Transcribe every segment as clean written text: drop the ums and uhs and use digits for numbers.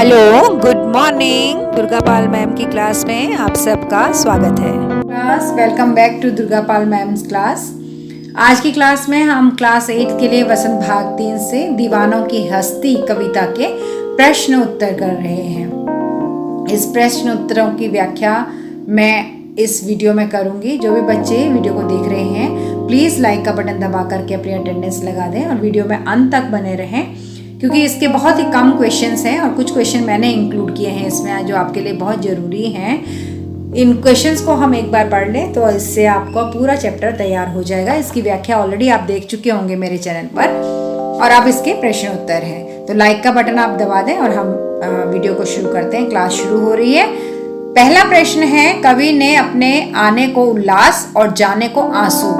Hello, good morning. Durga Pal ma'am की class में आप सबका स्वागत है। Class welcome back to Durga Pal ma'am's class. आज की क्लास में हम क्लास 8 के लिए वसंत भाग 3 से दीवानों की हस्ती कविता के प्रश्न उत्तर कर रहे हैं। इस प्रश्न उत्तरों की व्याख्या मैं इस वीडियो में करूंगी। जो भी बच्चे वीडियो को देख रहे हैं प्लीज़ लाइक का बटन दबा करके अपनी अटेंडेंस लगा दें और वीडियो में अंत तक बने रहें, क्योंकि इसके बहुत ही कम क्वेश्चंस हैं और कुछ क्वेश्चन मैंने इंक्लूड किए हैं इसमें जो आपके लिए बहुत ज़रूरी हैं। इन क्वेश्चंस को हम एक बार पढ़ लें तो इससे आपका पूरा चैप्टर तैयार हो जाएगा। इसकी व्याख्या ऑलरेडी आप देख चुके होंगे मेरे चैनल पर और अब इसके प्रश्न उत्तर हैं। तो लाइक का बटन आप दबा दें और हम वीडियो को शुरू करते हैं। क्लास शुरू हो रही है। पहला प्रश्न है, कवि ने अपने आने को उल्लास और जाने को आंसू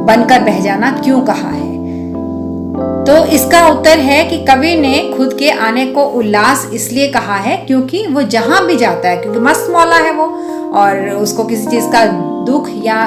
बनकर बह जाना क्यों कहा है? तो इसका उत्तर है कि कवि ने खुद के आने को उल्लास इसलिए कहा है क्योंकि वो जहां भी जाता है, क्योंकि मस्त मौला है वो और उसको किसी चीज का दुख या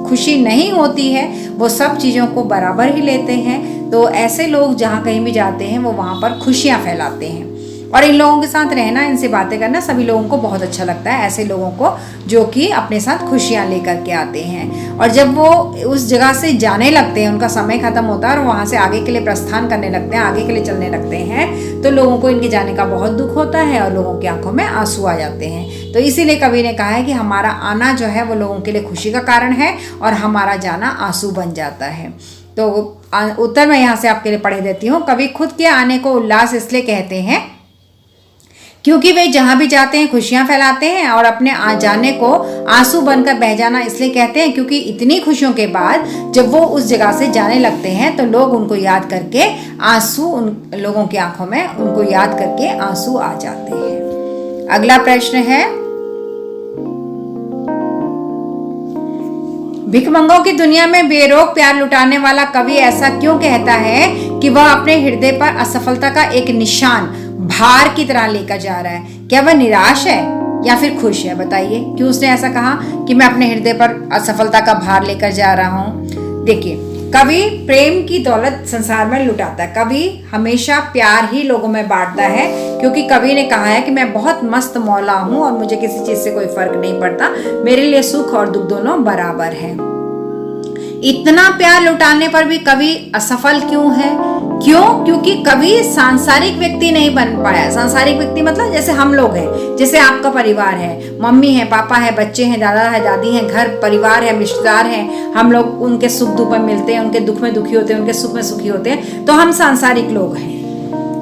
खुशी नहीं होती है, वो सब चीजों को बराबर ही लेते हैं। तो ऐसे लोग जहां कहीं भी जाते हैं वो वहां पर खुशियां फैलाते हैं और इन लोगों के साथ रहना, इनसे बातें करना सभी लोगों को बहुत अच्छा लगता है। ऐसे लोगों को जो कि अपने साथ खुशियां लेकर के आते हैं और जब वो उस जगह से जाने लगते हैं, उनका समय खत्म होता है और वहां से आगे के लिए प्रस्थान करने लगते हैं, आगे के लिए चलने लगते हैं, तो लोगों को इनके जाने का बहुत दुख होता है और लोगों की आंखों में आंसू आ जाते हैं। तो इसीलिए कवि ने कहा है कि हमारा आना जो है वो लोगों के लिए खुशी का कारण है और हमारा जाना आंसू बन जाता है। तो उत्तर मैं यहाँ से आपके लिए पढ़ देती हूँ। कवि खुद के आने को उल्लास इसलिए कहते हैं क्योंकि वे जहां भी जाते हैं खुशियां फैलाते हैं और अपने आ जाने को आंसू बनकर बह जाना इसलिए कहते हैं क्योंकि इतनी खुशियों के बाद जब वो उस जगह से जाने लगते हैं तो लोग उनको याद करके आंसू, उन लोगों की आंखों में उनको याद करके आंसू आ जाते हैं। अगला प्रश्न है, भिखमंगों की दुनिया में बेरोक प्यार लुटाने वाला कवि ऐसा क्यों कहता है कि वह अपने हृदय पर असफलता का एक निशान भार की तरह लेकर जा रहा है? क्या वह निराश है या फिर खुश है? बताइए क्यों उसने ऐसा कहा कि मैं अपने हृदय पर असफलता का भार लेकर जा रहा हूं। देखिए, कवि प्रेम की दौलत संसार में लुटाता है। कवि हमेशा प्यार ही लोगों में बांटता है क्योंकि कवि ने कहा है कि मैं बहुत मस्त मौला हूं और मुझे किसी चीज से कोई फर्क नहीं पड़ता, मेरे लिए सुख और दुख दोनों बराबर है। इतना प्यार लुटाने पर भी कवि असफल क्यों है? क्यों? क्योंकि कवि सांसारिक व्यक्ति नहीं बन पाया। सांसारिक व्यक्ति मतलब जैसे हम लोग हैं, जैसे आपका परिवार है, मम्मी है, पापा है, बच्चे हैं, दादा है, दादी हैं, घर परिवार है, रिश्तेदार हैं, हम लोग उनके सुख दुख में मिलते हैं, उनके दुख में दुखी होते हैं, उनके सुख में सुखी होते हैं, तो हम सांसारिक लोग हैं।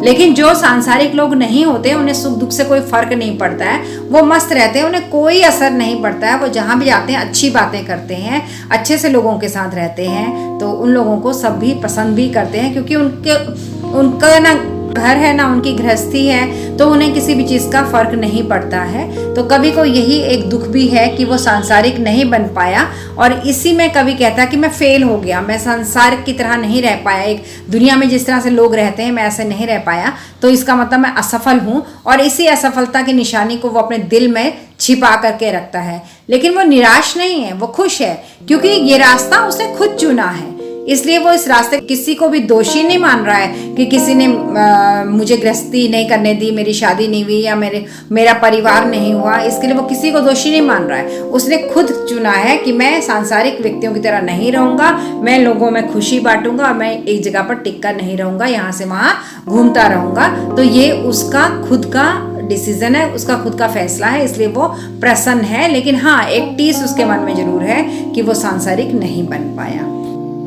लेकिन जो सांसारिक लोग नहीं होते, उन्हें सुख दुख से कोई फर्क नहीं पड़ता है, वो मस्त रहते हैं, उन्हें कोई असर नहीं पड़ता है। वो जहाँ भी जाते हैं अच्छी बातें करते हैं, अच्छे से लोगों के साथ रहते हैं, तो उन लोगों को सब भी पसंद भी करते हैं क्योंकि उनका ना घर है ना उनकी गृहस्थी है, तो उन्हें किसी भी चीज़ का फर्क नहीं पड़ता है। तो कवि को यही एक दुख भी है कि वो सांसारिक नहीं बन पाया और इसी में कवि कहता है कि मैं फेल हो गया, मैं संसार की तरह नहीं रह पाया, एक दुनिया में जिस तरह से लोग रहते हैं मैं ऐसे नहीं रह पाया, तो इसका मतलब मैं असफल हूँ। और इसी असफलता की निशानी को वो अपने दिल में छिपा करके रखता है। लेकिन वो निराश नहीं है, वो खुश है क्योंकि ये रास्ता उसने खुद चुना है, इसलिए वो इस रास्ते किसी को भी दोषी नहीं मान रहा है कि किसी ने मुझे गृहस्थी नहीं करने दी, मेरी शादी नहीं हुई या मेरा परिवार नहीं हुआ, इसके लिए वो किसी को दोषी नहीं मान रहा है। उसने खुद चुना है कि मैं सांसारिक व्यक्तियों की तरह नहीं रहूंगा, मैं लोगों में खुशी बांटूंगा और मैं एक जगह पर टिक कर नहीं रहूंगा, यहाँ से वहाँ घूमता रहूंगा। तो ये उसका खुद का डिसीजन है, उसका खुद का फैसला है, इसलिए वो प्रसन्न है। लेकिन हाँ, एक टीस उसके मन में जरूर है कि वो सांसारिक नहीं बन पाया।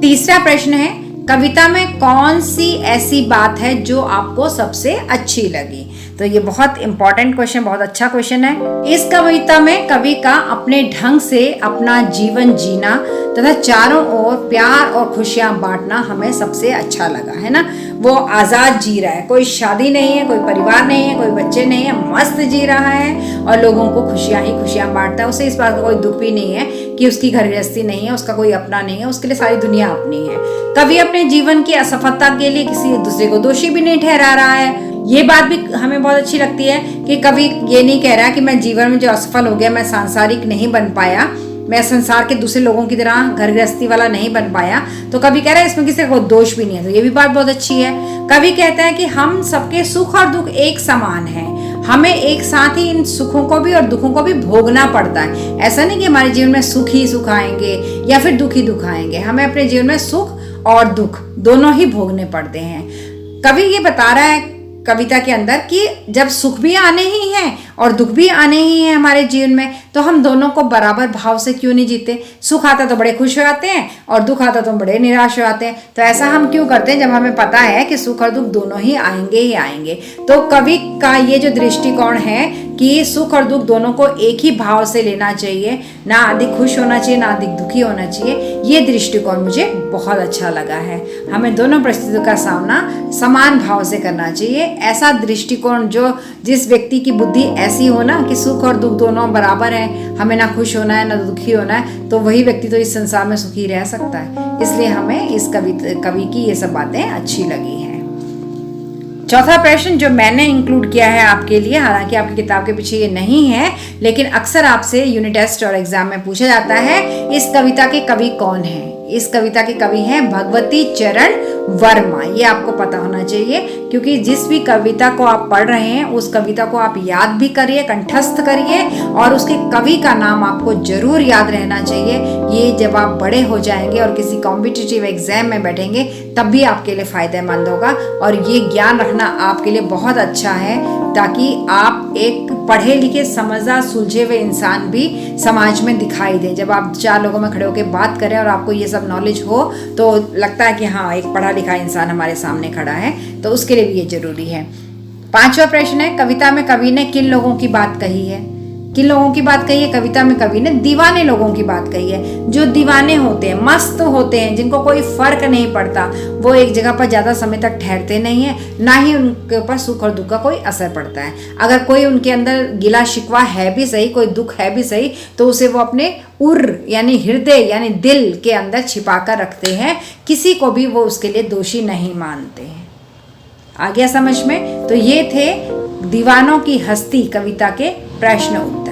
तीसरा प्रश्न है, कविता में कौन सी ऐसी बात है जो आपको सबसे अच्छी लगी? तो ये बहुत इंपॉर्टेंट क्वेश्चन, बहुत अच्छा क्वेश्चन है। इस कविता में कवि का अपने ढंग से अपना जीवन जीना तथा चारों ओर प्यार और खुशियां बांटना हमें सबसे अच्छा लगा, है ना। वो आज़ाद जी रहा है, कोई शादी नहीं है, कोई परिवार नहीं है, कोई बच्चे नहीं है, मस्त जी रहा है और लोगों को खुशियां ही खुशियां बांटता है। उसे इस बात का कोई दुख भी नहीं है कि उसकी घर गृहस्थी नहीं है, उसका कोई अपना नहीं है, उसके लिए सारी दुनिया अपनी है। कवि अपने जीवन की असफलता के लिए किसी दूसरे को दोषी भी नहीं ठहरा रहा है। ये बात भी हमें बहुत अच्छी लगती है कि कवि ये नहीं कह रहा कि मैं जीवन में जो असफल हो गया, मैं सांसारिक नहीं बन पाया, मैं संसार के दूसरे लोगों की तरह घर गृहस्थी वाला नहीं बन पाया, तो कवि कह रहा है इसमें किसी को दोष भी नहीं है। तो ये भी बात बहुत अच्छी है। कवि कहता है कि हम सबके सुख और दुख एक समान है, हमें एक साथ ही इन सुखों को भी और दुखों को भी भोगना पड़ता है। ऐसा नहीं कि हमारे जीवन में सुख ही सुख आएंगे या फिर दुख ही दुख आएंगे। हमें अपने जीवन में सुख और दुख दोनों ही भोगने पड़ते हैं। कवि ये बता रहा है कविता के अंदर कि जब सुख भी आने ही हैं और दुख भी आने ही हैं हमारे जीवन में, तो हम दोनों को बराबर भाव से क्यों नहीं जीते। सुख आता तो बड़े खुश हो जाते हैं और दुख आता तो बड़े निराश हो जाते हैं। तो ऐसा हम क्यों करते हैं जब हमें पता है कि सुख और दुख दोनों ही आएंगे ही आएंगे। तो कवि का ये जो दृष्टिकोण है कि सुख और दुख दोनों को एक ही भाव से लेना चाहिए, ना अधिक खुश होना चाहिए ना अधिक दुखी होना चाहिए, ये दृष्टिकोण मुझे बहुत अच्छा लगा है। हमें दोनों परिस्थितियों का सामना समान भाव से करना चाहिए। ऐसा दृष्टिकोण जिस व्यक्ति की बुद्धि ऐसी हो ना कि सुख और दुख दोनों बराबर हैं, हमें ना खुश होना है ना दुखी होना है, तो वही व्यक्ति तो इस संसार में सुखी रह सकता है। इसलिए हमें इस कवि की ये सब बातें अच्छी लगी हैं। चौथा प्रश्न जो मैंने इंक्लूड किया है आपके लिए, हालांकि आपकी किताब के पीछे ये नहीं है, लेकिन अक्सर आपसे यूनिट टेस्ट और एग्जाम में पूछा जाता है, इस कविता के कवि कौन है। इस कविता के कवि हैं भगवती चरण वर्मा। ये आपको पता होना चाहिए, क्योंकि जिस भी कविता को आप पढ़ रहे हैं उस कविता को आप याद भी करिए, कंठस्थ करिए, और उसके कवि का नाम आपको जरूर याद रहना चाहिए। ये जब आप बड़े हो जाएंगे और किसी कॉम्पिटिटिव एग्जाम में बैठेंगे तब भी आपके लिए फायदेमंद होगा। और ये ज्ञान रखना आपके लिए बहुत अच्छा है, ताकि आप एक पढ़े लिखे समझदार सुलझे हुए इंसान भी समाज में दिखाई दे। जब आप 4 लोगों में खड़े होकर बात करें और आपको ये सब नॉलेज हो तो लगता है कि हाँ, एक पढ़ा लिखा इंसान हमारे सामने खड़ा है, तो उसके लिए भी ये जरूरी है। 5वां प्रश्न है, कविता में कवि ने किन लोगों की बात कही है। किन लोगों की बात कही है कविता में कवि ने? दीवाने लोगों की बात कही है। जो दीवाने होते हैं, मस्त होते हैं, जिनको कोई फर्क नहीं पड़ता, वो एक जगह पर ज्यादा समय तक ठहरते नहीं है, ना ही उनके ऊपर सुख और दुख का कोई असर पड़ता है। अगर कोई उनके अंदर गिला शिकवा है भी सही, कोई दुख है भी सही, तो उसे वो अपने यानी हृदय यानी दिल के अंदर छिपा कर रखते हैं। किसी को भी वो उसके लिए दोषी नहीं मानते हैं। आ गया समझ में? तो ये थे दीवानों की हस्ती कविता के प्रश्न उत्तर।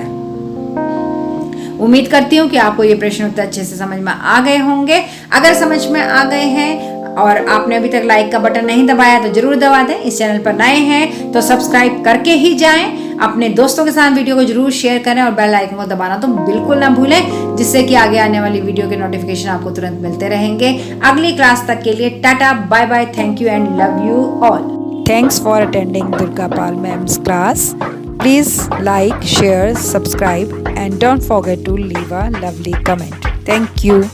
उम्मीद करती हूँ कि आपको ये प्रश्न उत्तर अच्छे से समझ में आ गए होंगे। अगर समझ में आ गए हैं और आपने अभी तक लाइक का बटन नहीं दबाया तो जरूर दबा दें। इस चैनल पर नए हैं तो सब्सक्राइब करके ही जाएं। अपने दोस्तों के साथ वीडियो को जरूर शेयर करें और बेल आइकन को दबाना तो बिल्कुल ना भूलें, जिससे कि आगे आने वाली वीडियो के नोटिफिकेशन आपको तुरंत मिलते रहेंगे। अगली क्लास तक के लिए tata, bye bye, thank you and love you all. Thanks for attending Durga Pal Ma'am's class. Please like, share, subscribe and don't forget to leave a lovely comment. Thank you.